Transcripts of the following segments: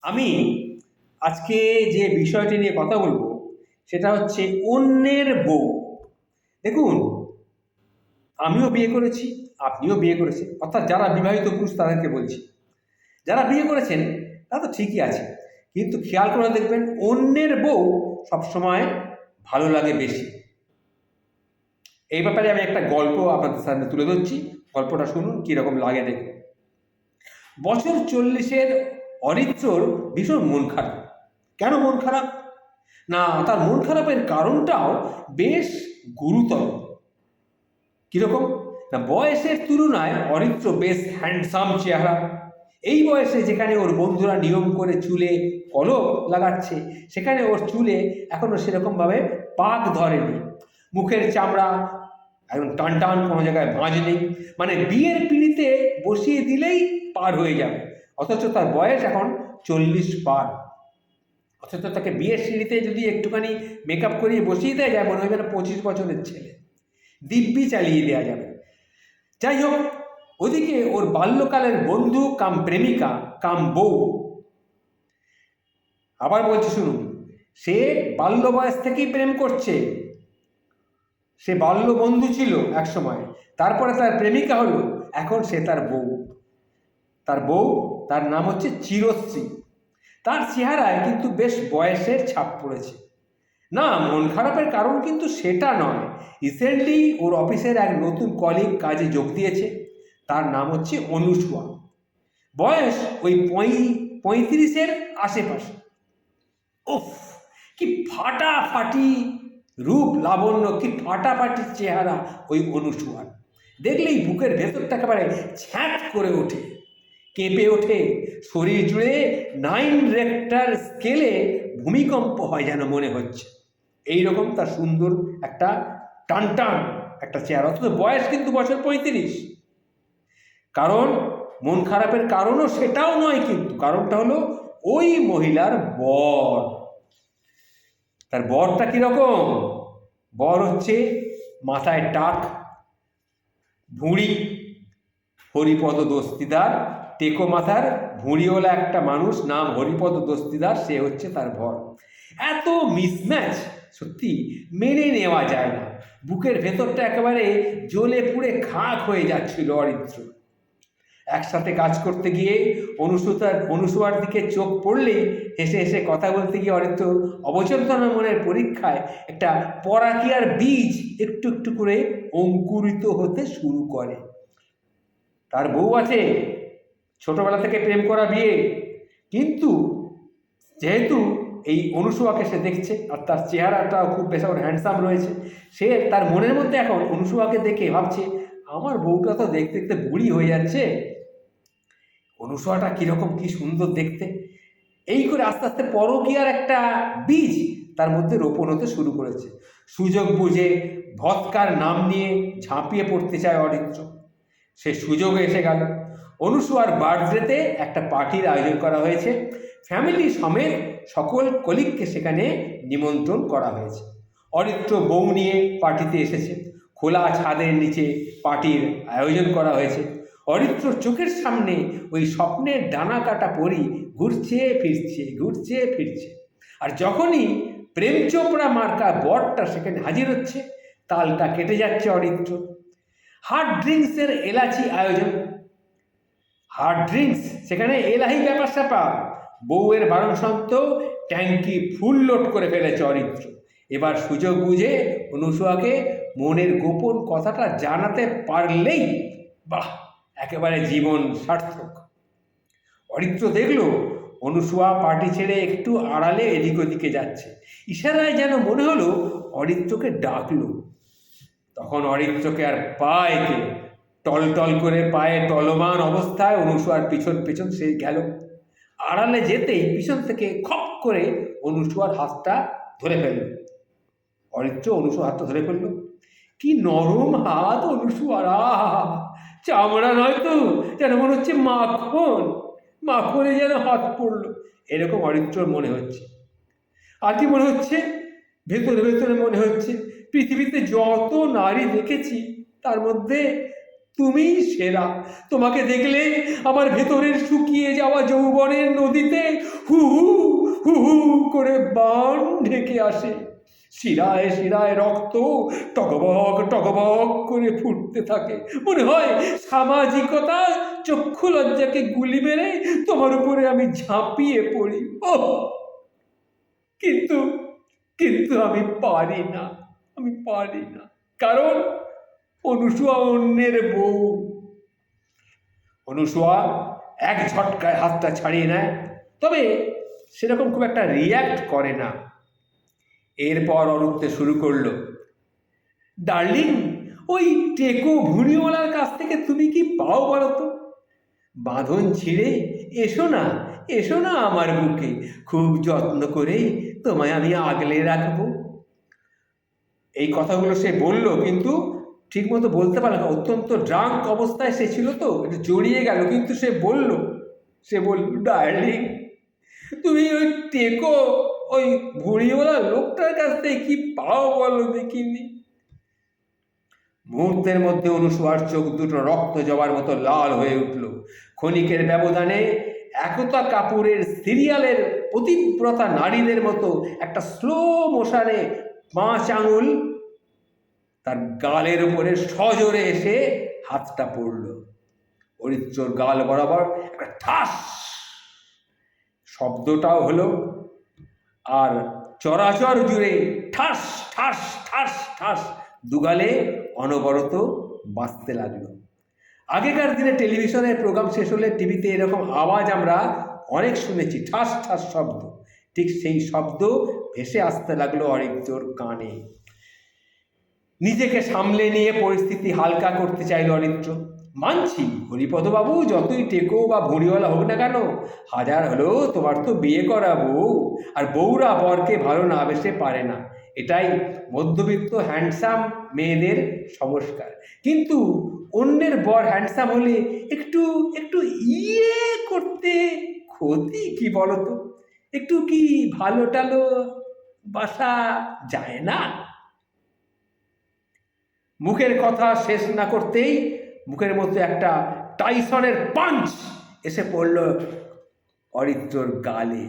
আমি আজকে যে বিষয়টি নিয়ে কথা বলবো সেটা হচ্ছে অন্যের বউ। দেখুন, আমিও বিয়ে করেছি, আপনিও বিয়ে করেছেন, অর্থাৎ যারা বিবাহিত পুরুষ তাদেরকে বলছি। যারা বিয়ে করেছেন তারা তো ঠিকই আছে, কিন্তু খেয়াল করে দেখবেন অন্যের বউ সবসময় ভালো লাগে বেশি। এই ব্যাপারে আমি একটা গল্প আপনাদের সামনে তুলে ধরছি, গল্পটা শুনুন কীরকম লাগে দেখুন। বছর 40-এর অরিত্রর ভীষণ মন খারাপ। কেন মন খারাপ? না, তার মন খারাপের কারণটাও বেশ গুরুতর। কীরকম? না, বয়সের তুলনায় অরিত্র বেশ হ্যান্ডসাম চেহারা। এই বয়সে যেখানে ওর বন্ধুরা নিয়ম করে চুলে কলপ লাগাচ্ছে, সেখানে ওর চুলে এখনও সেরকমভাবে পাক ধরেনি। মুখের চামড়া একদম টান টান, কোনো জায়গায় ভাঁজ নেই, মানে বিয়ের পিঁড়িতে বসিয়ে দিলেই পার হয়ে যাবে। অথচ তার বয়স এখন 40 পার। অথচ তাকে বিয়ের সিঁড়িতে যদি একটুখানি মেকআপ করিয়ে বসিয়ে দেওয়া যায়, মনে হয় যেন 25 বছরের ছেলে, দিব্যি চালিয়ে দেওয়া যাবে। যাই হোক, ওদিকে ওর বাল্যকালের বন্ধু কাম প্রেমিকা কাম বউ, আবার বলছি শুনুন, সে বাল্য বয়স থেকেই প্রেম করছে। সে বাল্য বন্ধু ছিল এক সময়, তারপরে তার প্রেমিকা হলো, এখন সে তার বউ। তার বউ, তার নাম হচ্ছে চিরশ্রী। তার চেহারায় কিন্তু বেশ বয়সের ছাপ পড়েছে। না, মন খারাপের কারণ কিন্তু সেটা নয়। রিসেন্টলি ওর অফিসের এক নতুন কলিগ কাজে যোগ দিয়েছে, তার নাম হচ্ছে অনুসুয়া। বয়স ওই 35-এর আশেপাশে। উফ, কি ফাটাফাটি রূপ লাবণ্য, কি ফাটাফাটি চেহারা ওই অনুসুয়ার। দেখলেই বুকের ভেতরটা একেবারে ছ্যাঁট করে ওঠে, কেঁপে ওঠে। শরীর জুড়ে 9 রেক্টার স্কেলে ভূমিকম্প হয় যেন মনে হচ্ছে। এইরকম তার সুন্দর একটা টান টান একটা চেহারা, অথচ বয়স কিন্তু বছর 35। কারণ মন খারাপের কারণও সেটাও নয়, কিন্তু কারণটা হলো ওই মহিলার বর। তার বরটা কীরকম? বর হচ্ছে মাথায় টাক, ভুঁড়ি, হরিপদ দস্তিদার, টেকো মাথার ভুঁড়িওয়ালা একটা মানুষ, নাম হরিপদ দস্তিদার, সে হচ্ছে তার বর। এত মিসম্যাচ সত্যি মেনে নেওয়া যায় না। বুকের ভেতরটা একেবারে জ্বলে পুড়ে খাক হয়ে যাচ্ছিল অরিত্র। একসাথে কাজ করতে গিয়ে অনুসুয়ার দিকে চোখ পড়লেই হেসে হেসে কথা বলতে গিয়ে অরিত্র অবচেতন মনের পরীক্ষায় একটা পরাকিয়ার বীজ একটু একটু করে অঙ্কুরিত হতে শুরু করে। তার বউ আছে, ছোটবেলা থেকে প্রেম করা বিয়ে, কিন্তু যেহেতু এই অনুসুয়াকে সে দেখছে আর তার চেহারাটাও খুব বেশ হ্যান্ডসাম রয়েছে, সে তার মনের মধ্যে এখন অনুসুয়াকে দেখে ভাবছে, আমার বউটা তো দেখতে দেখতে বুড়ি হয়ে যাচ্ছে, অনুসুয়াটা কীরকম, কি সুন্দর দেখতে। এই করে আস্তে আস্তে পরকীয়ার একটা বীজ তার মধ্যে রোপণ হতে শুরু করেছে। সুযোগ বুঝে ভৎকার নাম নিয়ে ঝাঁপিয়ে পড়তে চায় অরিত্র। সে সুযোগ এসে গেল। অনুসুয়ার বার্থডেতে একটা পার্টির আয়োজন করা হয়েছে, ফ্যামিলি সমেত সকল কলিগকে সেখানে নিমন্ত্রণ করা হয়েছে। অরিত্র বউ নিয়ে পার্টিতে এসেছে। খোলা ছাদের নিচে পার্টির আয়োজন করা হয়েছে। অরিত্রর চোখের সামনে ওই স্বপ্নের ডানা কাটা পরি ঘুরছে ফিরছে, ঘুরছে ফিরছে। আর যখনই প্রেম চোপড়া মার্কা বরটা সেখানে হাজির হচ্ছে, তালটা কেটে যাচ্ছে অরিত্র। হার্ড ড্রিঙ্কসের এলাচি আয়োজন। হার্ড ড্রিঙ্কস, সেখানে এলাহি ব্যাপার স্যাপার। বউয়ের বারণ সত্ত্বেও ট্যাঙ্কি ফুল লোড করে ফেলেছে অরিত্র। এবার সুযোগ বুঝে অনুসুয়াকে মনের গোপন কথাটা জানাতে পারলেই বাহ, একেবারে জীবন সার্থক। অরিত্র দেখল অনুসুয়া পার্টি ছেড়ে একটু আড়ালে এদিক ওদিকে যাচ্ছে। ইশারায় যেন মনে হলো অরিত্রকে ডাকলো। তখন অরিত্রকে আর পায় কে, টলটল করে পায়ে টলমান অবস্থায় অনুসুয়ার পিছন পিছন সে গেল। আড়ালে যেতেই পিছন থেকে খপ করে অনুসুয়ার হাতটা ধরে ফেলল। অরিত্র অনুসুয়ার হাতটা ধরে ফেলল। কি নরম হাত অনুসুয়ার, চামড়া নয় তো, যেন মনে হচ্ছে মাখন, মাখনে যেন হাত পড়লো, এরকম অরিত্রর মনে হচ্ছে। আর কি মনে হচ্ছে? ভেতরে ভেতরে মনে হচ্ছে পৃথিবীতে যত নারী দেখেছি তার মধ্যে তুমিই সেরা। তোমাকে দেখলে আমার ভেতরের শুকিয়ে যাওয়া যৌবনের নদীতে হু হু হু হু করে বান ঢেকে আসে। শিরায় শিরায় রক্ত টগবগ টগবগ করে ফুটতে থাকে। মনে হয় সামাজিকতা চক্ষু লজ্জাকে গুলি মেরে তোমার উপরে আমি ঝাঁপিয়ে পড়ি। ও কিন্তু কিন্তু আমি পারি না, আমি পারি না, কারণ অনুসুয়া অন্যের বউ। অনুসুয়া এক ঝটকায় হাতটা ছাড়িয়ে নেয়, তবে সেরকম খুব একটা রিয়্যাক্ট করে না। এরপর অরুত্তে শুরু করলো, ডার্লিং, ওই টেকো ভুঁড়িওয়ালার কাছ থেকে তুমি কি পাও বলো তো? বাঁধন ছিঁড়ে এসো না, এসো না আমার বুকে, খুব যত্ন করে তোমায় আমি আগলে রাখবো। এই কথাগুলো সে বলল, কিন্তু ঠিকমতো বলতে পারল না, অত্যন্ত ড্রাঙ্ক অবস্থায় সে ছিল তো, একটু জড়িয়ে গেল। কিন্তু সে বলল, ডার্লিং, তুমি ওই টেকো ওই ভুঁড়িওয়ালা লোকটার কাছ থেকে কি পাও বলো দেখিনি। মুহূর্তের মধ্যে অনুসুয়ার চোখ দুটো রক্ত জবার মতো লাল হয়ে উঠল। ক্ষণিকের ব্যবধানে একতা কাপুরের সিরিয়ালের পতিব্রতা নারীদের মতো একটা স্লো মোশনে 5 আঙুল তার গালের উপরে সজোরে এসে হাতটা পড়ল। অরিত্রর গাল বরাবর একটা ঠাস শব্দটাও হলো, আর চরাচর জুড়ে ঠাস ঠাস ঠাস ঠাস দুগালে অনবরত বাজতে লাগলো। আগেকার দিনে টেলিভিশনের প্রোগ্রাম শেষ হলে টিভিতে এরকম আওয়াজ আমরা অনেক শুনেছি, ঠাস ঠাস শব্দ। ঠিক সেই শব্দ ভেসে আসতে লাগলো অরিত্রর কানে। নিজেকে সামলে নিয়ে পরিস্থিতি হালকা করতে চাইল অরিত্র। মানছি, হরিপদবাবু যতই টেকো বা ভুঁড়িওয়ালা হোক না কেন, হাজার হলেও তোমার তো বিয়ে করা বউ, আর বউরা বরকে ভালো না বেসে পারে না, এটাই মধ্যবিত্ত হ্যান্ডসাম মেয়েদের সংস্কার। কিন্তু অন্যের বর হ্যান্ডসাম হলে একটু একটু ইয়ে করতে ক্ষতি কি বলতো? একটু কি ভালো টালো বাসা যায় না? মুখের কথা শেষ না করতেই মুখের মধ্যে একটা টাইসনের পাঞ্চ এসে পড়ল অরিত্রর গালে।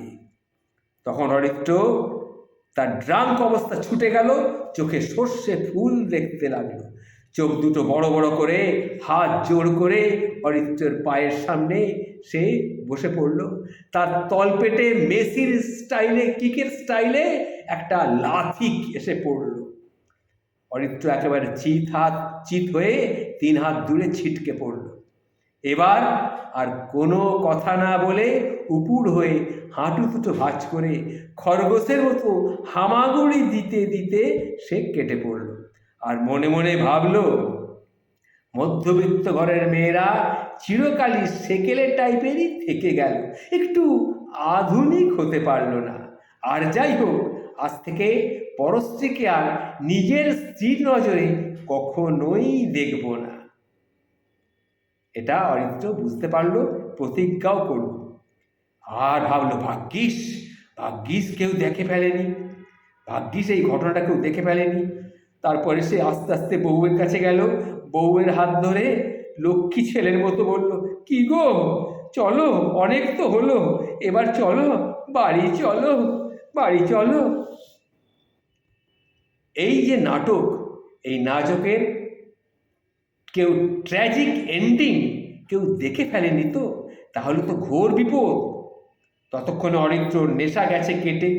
তখন অরিত্র তার ড্রাঙ্ক অবস্থা ছুটে গেল, চোখে সর্ষে ফুল দেখতে লাগলো। চোখ দুটো বড় বড় করে হাত জোর করে অরিত্রর পায়ের সামনে সে বসে পড়ল। তার তলপেটে মেসির স্টাইলে, কিকের স্টাইলে একটা লাথি এসে পড়ল। অরিত্র একেবারে চিত হয়ে 3 হাত দূরে ছিটকে পড়ল। এবার আর কোনো কথা না বলে উপুড় হয়ে হাঁটু দুটো ভাঁজ করে খরগোশের মতো হামাগুড়ি দিতে দিতে সে কেটে পড়ল। আর মনে মনে ভাবল, মধ্যবিত্ত ঘরের মেয়েরা চিরকালই সেকেলে টাইপেরই থেকে গেল, একটু আধুনিক হতে পারল না। আর যাই হোক, আজ থেকে পরস্ত্রীকে আর নিজের স্ত্রীর নজরে কখনোই দেখব না। এটা অরিত্র বুঝতে পারল, প্রতিজ্ঞাও করল। আর ভাবলো, ভাগ্যিস ভাগ্যিস কেউ দেখে ফেলেনি, ভাগ্যিস এই ঘটনাটা কেউ দেখে ফেলেনি। তারপরে সে আস্তে আস্তে বউয়ের কাছে গেল, বউয়ের হাত ধরে লক্ষ্মী ছেলের মতো বলল, কি গো, চলো, অনেক তো হলো, এবার চলো, বাড়ি চলো, বাড়ি চলো। এই যে নাটক, এই নাটকের কেউ ট্র্যাজিক এন্ডিং কেউ দেখে ফেলেনি তো? তাহলে তো ঘোর বিপদ। ততক্ষণে অরিত্রর নেশা গেছে কেটে।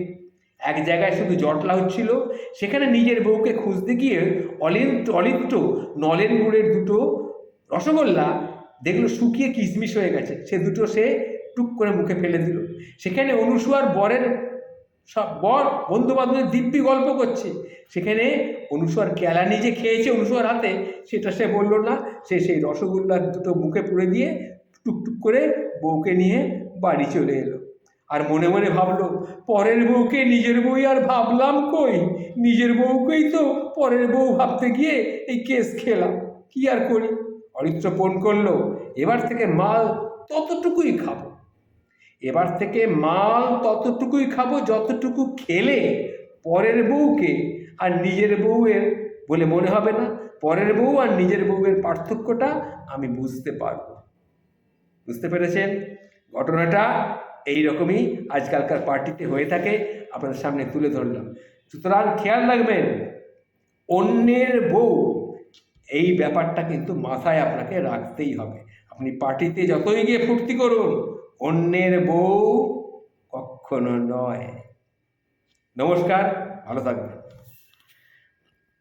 এক জায়গায় শুধু জটলা হচ্ছিল, সেখানে নিজের বউকে খুঁজতে গিয়ে অরিত্র নলেন গুড়ের 2টো রসগোল্লা দেখলো শুকিয়ে কিশমিশ হয়ে গেছে। সে দুটো সে টুক করে মুখে ফেলে দিল। সেখানে অনুসুয়ার বরের সব বর বন্ধু বান্ধবের দিব্যি গল্প করছে। সেখানে অনুসুয়ার কেলানি যে খেয়েছে অনুসুয়ার হাতে, সেটা সে বলল না। সে সেই রসগোল্লার 2টো মুখে পুরে দিয়ে টুকটুক করে বউকে নিয়ে বাড়ি চলে এলো। আর মনে মনে ভাবলো, পরের বউকে নিজের বউই আর ভাবলাম কই, নিজের বউকেই তো পরের বউ ভাবতে গিয়ে এই কেস খেলাম, কি আর করি। অরিত্র ফোন করলো, এবার থেকে মাল ততটুকুই খাবো, এবার থেকে মাল ততটুকুই খাবো যতটুকু খেলে পরের বউকে আর নিজের বউয়ের বলে মনে হবে না। পরের বউ আর নিজের বউয়ের পার্থক্যটা আমি বুঝতে পারবো। বুঝতে পেরেছেন? ঘটনাটা এইরকমই আজকালকার পার্টিতে হয়ে থাকে, আপনাদের সামনে তুলে ধরলাম। সুতরাং খেয়াল রাখবেন, অন্যের বউ, এই ব্যাপারটা কিন্তু মাথায় আপনাকে রাখতেই হবে। আপনি পার্টিতে যতই গিয়ে ফুর্তি করুন, অন্যের বউ কখনো নয়। নমস্কার, ভালো থাকবেন।